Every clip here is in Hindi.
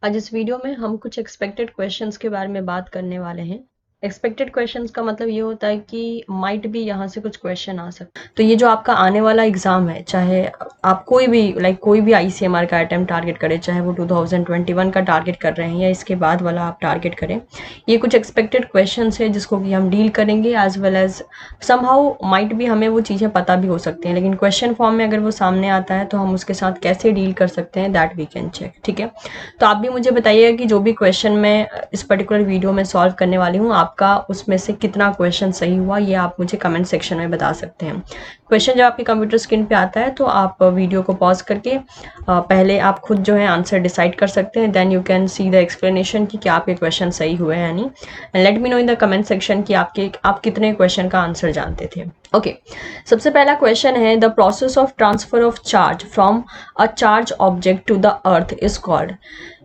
आज इस वीडियो में हम कुछ एक्सपेक्टेड क्वेश्चंस के बारे में बात करने वाले हैं। एक्सपेक्टेड क्वेश्चंस का मतलब ये होता है कि माइट भी यहाँ से कुछ क्वेश्चन आ सकते हैं। तो ये जो आपका आने वाला एग्जाम है, चाहे आप कोई भी ICMR का अटेम्प्ट टारगेट करें, चाहे वो 2021 का टारगेट कर रहे हैं या इसके बाद वाला आप टारगेट करें, ये कुछ एक्सपेक्टेड क्वेश्चंस है जिसको कि हम डील करेंगे। As well as somehow might भी हमें वो चीज़ें पता भी हो सकती हैं, लेकिन क्वेश्चन फॉर्म में अगर वो सामने आता है तो हम उसके साथ कैसे डील कर सकते हैं, दैट वी कैन चेक। ठीक है, तो आप भी मुझे बताइएगा कि जो भी क्वेश्चन मैं इस पर्टिकुलर वीडियो में सॉल्व करने वाली हूँ, आपका उसमें से कितना क्वेश्चन सही हुआ, ये आप मुझे कमेंट सेक्शन में बता सकते हैं। क्वेश्चन जब आपके कंप्यूटर स्क्रीन पे आता है तो आप वीडियो को पॉज करके पहले आप खुद जो है आंसर डिसाइड कर सकते हैं, then you can see the explanation कि क्या आपके क्वेश्चन सही हुए हैं या नहीं। And let me know in the comment section कि आप कितने क्वेश्चन का आंसर जानते थे। ओके, सबसे पहला क्वेश्चन है, the process of transfer of charge from a charge object to the earth is called.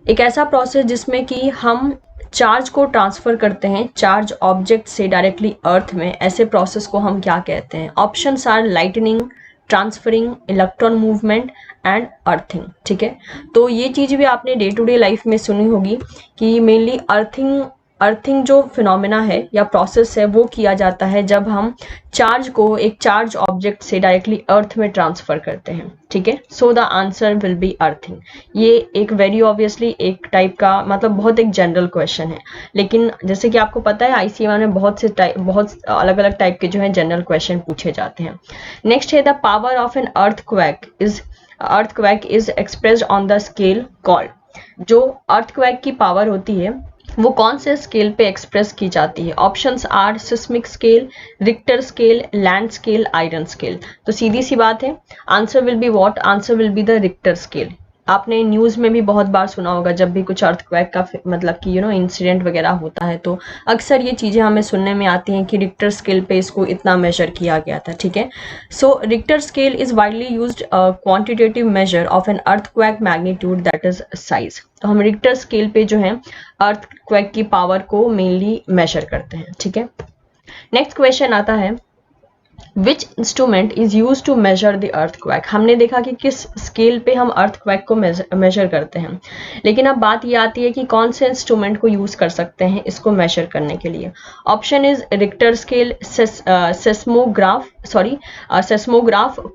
एक ऐसा प्रोसेस जिसमें कि हम चार्ज को ट्रांसफर करते हैं चार्ज ऑब्जेक्ट से डायरेक्टली अर्थ में, ऐसे प्रोसेस को हम क्या कहते हैं? Options are lightning, transferring, electron movement and earthing. ठीक है, तो ये चीज़ भी आपने डे टू डे लाइफ में सुनी होगी कि मेनली अर्थिंग जो फिनोमेना है या प्रोसेस है वो किया जाता है जब हम चार्ज को एक चार्ज ऑब्जेक्ट से डायरेक्टली अर्थ में ट्रांसफर करते हैं। ठीक है, so the answer will B earthing. ये एक वेरी ऑब्वियसली एक टाइप का मतलब बहुत एक जनरल क्वेश्चन है, लेकिन जैसे कि आपको पता है ICMR में बहुत अलग अलग टाइप के जो है जनरल क्वेश्चन पूछे जाते हैं। नेक्स्ट है, the power of an earthquake is expressed on the scale called. जो अर्थक्वेक की पावर होती है वो कौन से स्केल पे एक्सप्रेस की जाती है? Options are seismic scale, Richter scale, land scale, iron scale. तो सीधी सी बात है, answer will be what? Answer will be the Richter scale. आपने न्यूज़ में भी बहुत बार सुना होगा, जब भी कुछ अर्थक्वेक का मतलब कि इंसिडेंट वगैरह होता है तो अक्सर ये चीज़ें हमें सुनने में आती हैं कि रिक्टर स्केल पे इसको इतना मेजर किया गया था। ठीक है, so Richter scale is widely used quantitative measure of an earthquake magnitude that is size. तो हम रिक्टर स्केल पे जो है अर्थक्वेक की पावर को मेनली मेजर करते हैं। ठीक है, नेक्स्ट क्वेश्चन आता है, which instrument is use to measure the earthquake. हमने देखा कि किस स्केल पे हम अर्थक्वेक को मेजर करते हैं, लेकिन अब बात ये आती है कि कौन से इंस्ट्रूमेंट को यूज कर सकते हैं इसको मेजर करने के लिए। Option is Richter scale, seismograph,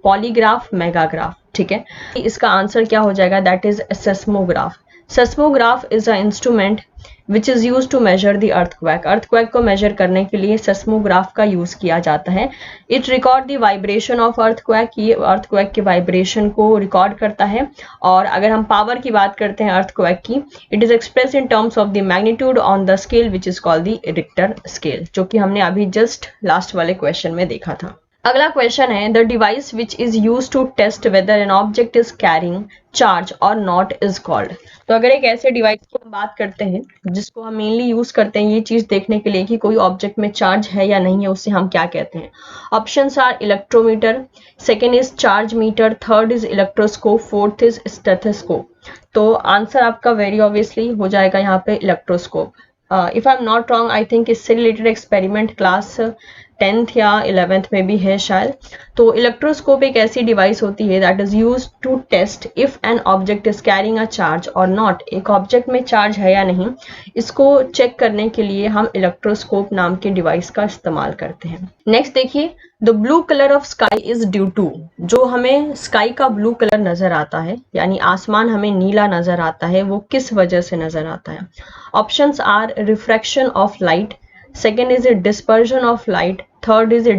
polygraph, megagraph. ठीक है, इसका आंसर क्या हो जाएगा? That is seismograph. Seismograph is a instrument which is use to measure the earthquake. Earthquake को मेजर करने के लिए सेस्मोग्राफ का यूज किया जाता है। It record the vibration of earthquake, ये अर्थक्वेक के वाइब्रेशन को रिकॉर्ड करता है। और अगर हम पावर की बात करते हैं अर्थक्वेक की, it is express in terms of the magnitude on the scale which is called the Richter scale, जो कि हमने अभी जस्ट लास्ट वाले क्वेश्चन में देखा था। अगला क्वेश्चन है, the device which is use to test whether an object is carrying charge और नॉट इज कॉल्ड। तो अगर एक ऐसे डिवाइस की हम बात करते हैं जिसको हम मेनली यूज करते हैं ये चीज देखने के लिए कि कोई ऑब्जेक्ट में चार्ज है या नहीं है, उससे हम क्या कहते हैं? Options are electrometer, second is charge meter, third is electroscope, fourth is stethoscope. तो आंसर आपका वेरी ऑब्वियसली हो जाएगा यहाँ पे electroscope. If I am not wrong, I think इससे रिलेटेड एक्सपेरिमेंट क्लास 10th या 11th में भी है शायद। तो इलेक्ट्रोस्कोप एक ऐसी डिवाइस होती है that is use to test if an object is carrying a charge और नॉट। एक ऑब्जेक्ट में चार्ज है या नहीं, इसको चेक करने के लिए हम इलेक्ट्रोस्कोप नाम के डिवाइस का इस्तेमाल करते हैं। नेक्स्ट देखिए, the blue colour of sky is due to. जो हमें स्काई का ब्लू कलर नजर आता है, यानी आसमान हमें नीला नजर आता है, वो किस वजह से नजर आता है? Options are refraction of light, second is a dispersion of light, third is a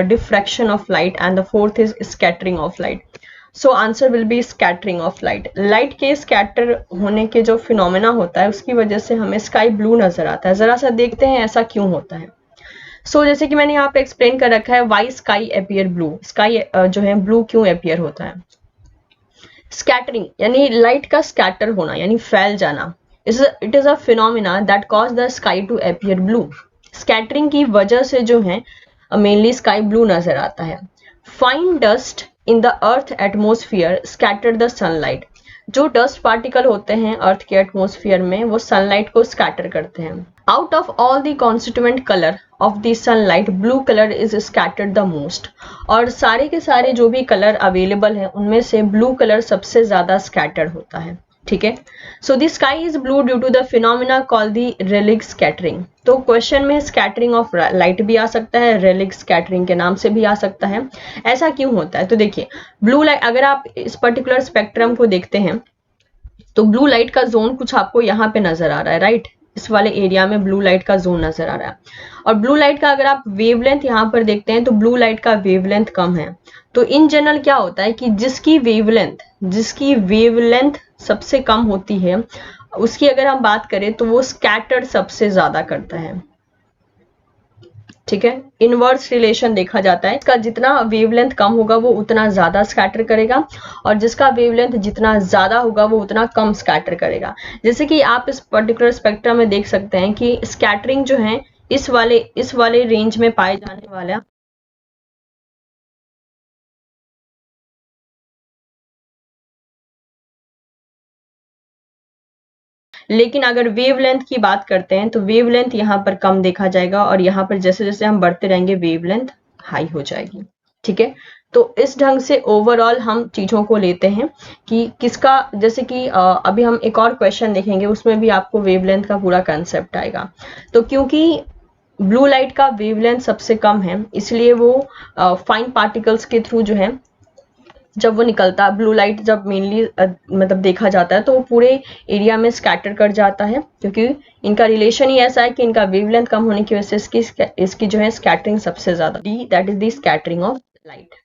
diffraction of light, and the fourth is scattering of light. So answer will be scattering of light. Light के स्कैटर होने के जो फिनोमेना होता है उसकी वजह से हमें स्काई ब्लू नजर आता है। जरा सा देखते हैं ऐसा क्यों होता है। जैसे कि मैंने यहाँ पे एक्सप्लेन कर रखा है, why sky appear blue. Sky जो है ब्लू क्यों अपीयर होता है? स्कैटरिंग यानी लाइट का स्कैटर होना यानी फैल जाना। It is a phenomena that cause the sky to appear blue. Scattering की वजह से जो है मेनली स्काई ब्लू नजर आता है। Fine dust in the earth atmosphere scatter the sunlight. जो डस्ट पार्टिकल होते हैं अर्थ के एटमोस्फियर में, वो सनलाइट को स्कैटर करते हैं। Out of all the constituent colour of the sunlight, blue colour is scattered the most. और सारे के सारे जो भी कलर अवेलेबल हैं उनमें से ब्लू कलर सबसे ज्यादा स्कैटर्ड होता है। ठीक है। So the sky is blue due to the phenomena called the Rayleigh scattering. तो क्वेश्चन में स्कैटरिंग ऑफ लाइट भी आ सकता है, रेलिक स्कैटरिंग के नाम से भी आ सकता है। ऐसा क्यों होता है? तो देखिए, ब्लू लाइट, अगर आप इस पर्टिकुलर स्पेक्ट्रम को देखते हैं तो ब्लू लाइट का जोन कुछ आपको यहाँ पे नजर आ रहा है, राइट। इस वाले एरिया में ब्लू लाइट का जोन नजर आ रहा है। और ब्लू लाइट का अगर आप वेवलेंथ यहाँ पर देखते हैं तो ब्लू लाइट का वेवलेंथ कम है। तो इन जनरल क्या होता है कि जिसकी वेवलेंथ सबसे कम होती है, उसकी अगर हम बात करें तो वो स्कैटर्ड सबसे ज्यादा करता है, ठीक है। इनवर्स रिलेशन देखा जाता है, इसका जितना वेवलेंथ कम होगा वो उतना ज्यादा स्कैटर करेगा, और जिसका वेवलेंथ जितना ज्यादा होगा वो उतना कम स्कैटर करेगा। जैसे कि आप इस पर्टिकुलर स्पेक्ट्रम में देख सकते हैं कि स्कैटरिंग जो है इस वाले रेंज में पाए जाने वाला, लेकिन अगर वेवलेंथ की बात करते हैं तो वेवलेंथ यहाँ पर कम देखा जाएगा, और यहाँ पर जैसे जैसे हम बढ़ते रहेंगे वेवलेंथ हाई हो जाएगी, ठीक है। तो इस ढंग से ओवरऑल हम चीजों को लेते हैं कि किसका, जैसे कि अभी हम एक और क्वेश्चन देखेंगे, उसमें भी आपको वेवलेंथ का पूरा कंसेप्ट आएगा। तो क्योंकि ब्लू लाइट का वेवलेंथ सबसे कम है, इसलिए वो फाइन पार्टिकल्स के थ्रू जो है जब वो निकलता है, ब्लू लाइट जब मेनली मतलब देखा जाता है तो वो पूरे एरिया में स्कैटर कर जाता है, क्योंकि इनका रिलेशन ही ऐसा है कि इनका वेवलेंथ कम होने की वजह से इसकी जो है स्कैटरिंग सबसे ज्यादा, that is the scattering of light.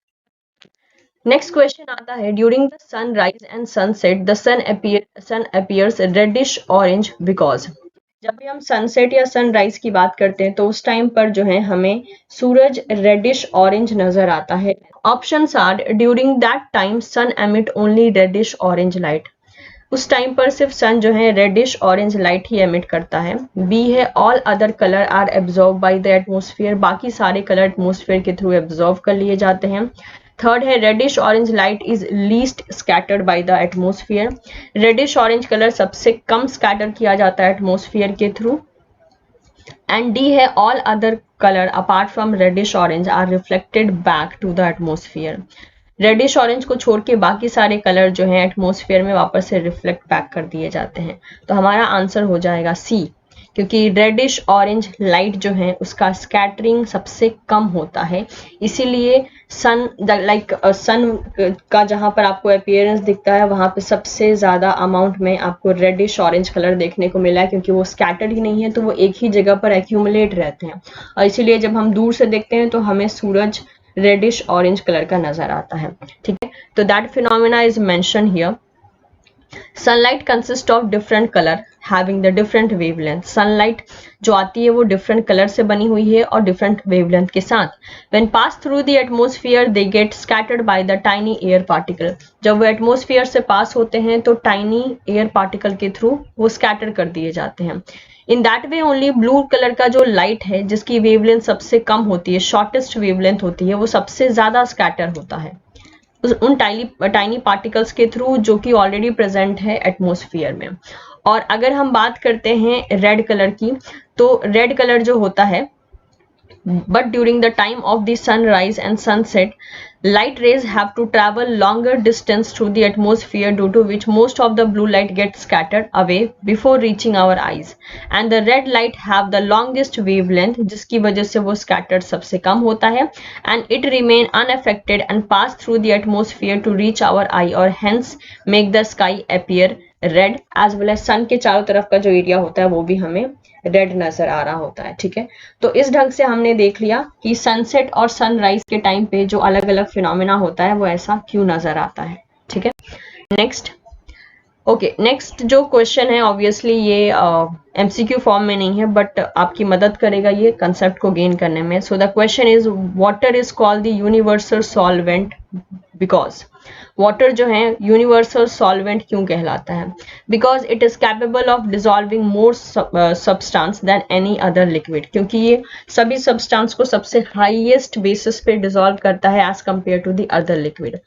Next question आता है, during the sunrise and sunset the sun appears reddish orange because. जब भी हम सनसेट या सनराइज की बात करते हैं तो उस टाइम पर जो है हमें सूरज रेडिश ऑरेंज नजर आता है। Options are, during that time sun emit only reddish orange light. उस टाइम पर सिर्फ सन जो है रेडिश ऑरेंज लाइट ही एमिट करता है। बी है, all other colour are absorb by the atmosphere. बाकी सारे कलर एटमोस्फियर के थ्रू एब्जॉर्ब कर लिए जाते हैं। थर्ड है, reddish orange light is least scattered by the atmosphere. Reddish orange colour सबसे कम स्कैटर किया जाता है एटमोस्फियर के थ्रू। एंड डी है, all other colour apart from reddish orange are reflected back to the atmosphere. Reddish orange को छोड़ के बाकी सारे कलर जो हैं एटमोस्फियर में वापस से रिफ्लेक्ट बैक कर दिए जाते हैं। तो हमारा आंसर हो जाएगा सी, क्योंकि रेडिश ऑरेंज लाइट जो है उसका स्कैटरिंग सबसे कम होता है, इसीलिए सन सन का जहां पर आपको अपीयरेंस दिखता है वहां पे सबसे ज्यादा अमाउंट में आपको रेडिश ऑरेंज कलर देखने को मिला है, क्योंकि वो स्कैटर्ड ही नहीं है, तो वो एक ही जगह पर एक्यूमुलेट रहते हैं, और इसीलिए जब हम दूर से देखते हैं तो हमें सूरज रेडिश ऑरेंज कलर का नजर आता है, ठीक है। तो that phenomena is mention here. Sunlight consist of different colour having the different wavelength. Sunlight जो आती है वो डिफरेंट कलर से बनी हुई है और डिफरेंट वेवलेंथ के साथ। When pass through the atmosphere they get scattered by the tiny air particle. जब वो एटमोस्फियर से पास होते हैं तो टाइनी एयर पार्टिकल के थ्रू वो स्कैटर कर दिए जाते हैं। In that way only blue colour का जो लाइट है जिसकी वेवलेंथ सबसे कम होती है, शॉर्टेस्ट वेवलेंथ होती है, वो सबसे ज्यादा स्कैटर होता है उन टाइनी पार्टिकल्स के थ्रू जो कि ऑलरेडी प्रेजेंट है एटमॉस्फेयर में। और अगर हम बात करते हैं रेड कलर की, तो रेड कलर जो होता है, but during the time of the sunrise and sunset light rays have to travel longer distance through the atmosphere, due to which most of the blue light gets scattered away before reaching our eyes, and the red light have the longest wavelength, जिसकी वजह से वो scattered सबसे कम होता है, and it remain unaffected and pass through the atmosphere to reach our eye, और hence make the sky appear red as well as sun के चारों तरफ का जो एरिया होता है वो भी हमें रेड नजर आ रहा होता है, ठीक है। तो इस ढंग से हमने देख लिया कि सनसेट और सनराइज के टाइम पे जो अलग अलग फिनोमेना होता है वो ऐसा क्यों नजर आता है, ठीक है। नेक्स्ट नेक्स्ट जो क्वेश्चन है, ऑब्वियसली ये एमसीक्यू फॉर्म में नहीं है, बट आपकी मदद करेगा ये कंसेप्ट को गेन करने में। So the question is, water is called the universal solvent because. Water जो है यूनिवर्सल सॉल्वेंट क्यों कहलाता है? Because it is capable of dissolving more substance than any other liquid, क्योंकि ये सभी सब्सटेंस को सबसे हाईएस्ट बेसिस पे डिजॉल्व करता है as compare to the other liquid.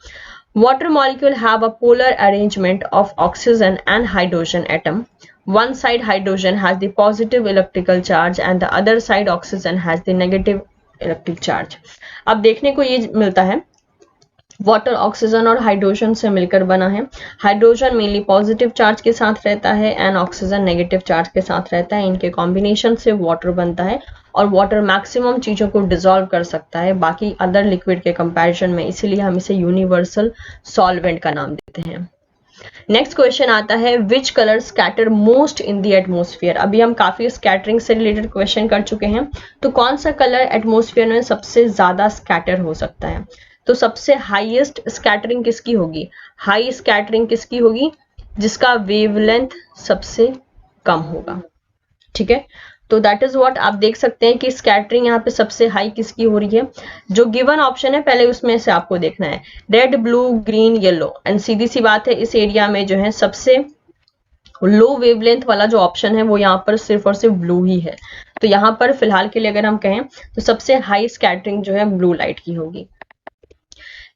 Water molecule have a polar arrangement of oxygen and hydrogen atom. One side hydrogen has the positive electrical charge and the other side oxygen has the negative electric charge. अब देखने को ये मिलता है वाटर ऑक्सीजन और हाइड्रोजन से मिलकर बना है। हाइड्रोजन मेनली पॉजिटिव चार्ज के साथ रहता है एंड ऑक्सीजन नेगेटिव चार्ज के साथ रहता है। इनके कॉम्बिनेशन से वाटर बनता है और वाटर मैक्सिमम चीज़ों को डिसॉल्व कर सकता है बाकी अदर लिक्विड के कंपैरिजन में, इसीलिए हम इसे यूनिवर्सल सॉल्वेंट का नाम देते हैं। नेक्स्ट क्वेश्चन आता है which colour scatter most in the atmosphere. अभी हम काफी स्कैटरिंग से रिलेटेड क्वेश्चन कर चुके हैं, तो कौन सा कलर एटमोस्फियर में सबसे ज्यादा स्कैटर हो सकता है? तो सबसे हाईएस्ट स्कैटरिंग किसकी होगी? हाई स्कैटरिंग किसकी होगी? जिसका वेवलेंथ सबसे कम होगा। ठीक है, तो दैट इज व्हाट आप देख सकते हैं कि स्कैटरिंग यहाँ पे सबसे हाई किसकी हो रही है। जो गिवन ऑप्शन है पहले उसमें से आपको देखना है, red, blue, green, yellow, and सीधी सी बात है इस एरिया में जो है सबसे लो वेवलेंथ वाला जो ऑप्शन है वो यहाँ पर सिर्फ और सिर्फ ब्लू ही है। तो यहाँ पर फिलहाल के लिए अगर हम कहें तो सबसे हाई स्कैटरिंग जो है ब्लू लाइट की होगी।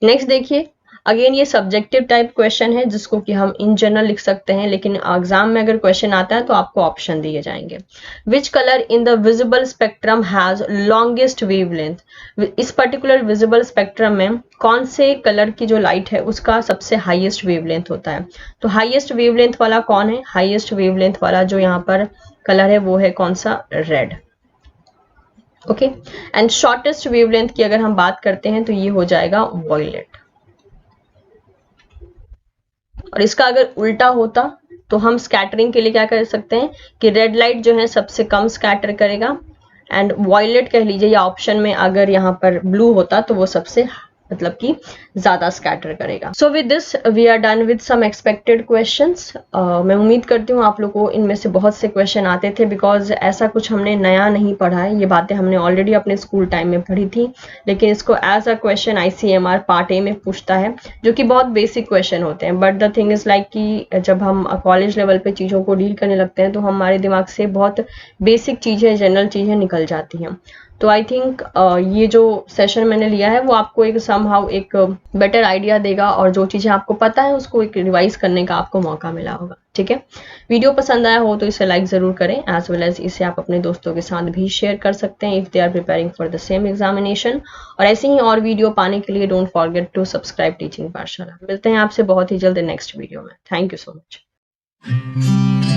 नेक्स्ट देखिए, अगेन ये सब्जेक्टिव टाइप क्वेश्चन है जिसको कि हम इन जनरल लिख सकते हैं, लेकिन एग्जाम में अगर क्वेश्चन आता है तो आपको ऑप्शन दिए जाएंगे। Which colour in the visible spectrum has longest wavelength. इस पर्टिकुलर विजिबल स्पेक्ट्रम में कौन से कलर की जो लाइट है उसका सबसे हाईएस्ट वेवलेंथ होता है? तो हाईएस्ट वेवलेंथ वाला कौन है? हाईएस्ट वेवलेंथ वाला जो यहाँ पर कलर है वो है कौन सा? Red. Okay, and shortest wavelength की अगर हम बात करते हैं तो ये हो जाएगा वॉयलेट। और इसका अगर उल्टा होता तो हम स्कैटरिंग के लिए क्या कर सकते हैं कि रेड लाइट जो है सबसे कम स्कैटर करेगा एंड वॉयलेट कह लीजिए, या ऑप्शन में अगर यहाँ पर ब्लू होता तो वो सबसे मतलब कि ज्यादा स्कैटर करेगा। So with this we are done with some expected questions. मैं उम्मीद करती हूँ आप लोगों को इनमें से बहुत से क्वेश्चन आते थे, बिकॉज ऐसा कुछ हमने नया नहीं पढ़ा है, ये बातें हमने ऑलरेडी अपने स्कूल टाइम में पढ़ी थी, लेकिन इसको as a question ICMR part A में पूछता है, जो कि बहुत बेसिक क्वेश्चन होते हैं। But the thing is like कि जब हम कॉलेज लेवल पे चीज़ों को डील करने लगते हैं तो हमारे दिमाग से बहुत बेसिक चीज़ें, जनरल चीज़ें निकल जाती हैं। तो आई थिंक ये जो सेशन मैंने लिया है वो आपको एक समहाउ एक बेटर आइडिया देगा, और जो चीज़ें आपको पता है उसको एक रिवाइज करने का आपको मौका मिला होगा। ठीक है, वीडियो पसंद आया हो तो इसे लाइक ज़रूर करें, एज वेल एज इसे आप अपने दोस्तों के साथ भी शेयर कर सकते हैं if they are preparing for the same examination. और ऐसे ही और वीडियो पाने के लिए don't forget to subscribe teaching Pathshala. मिलते हैं आपसे बहुत ही जल्द नेक्स्ट वीडियो में। Thank you so much.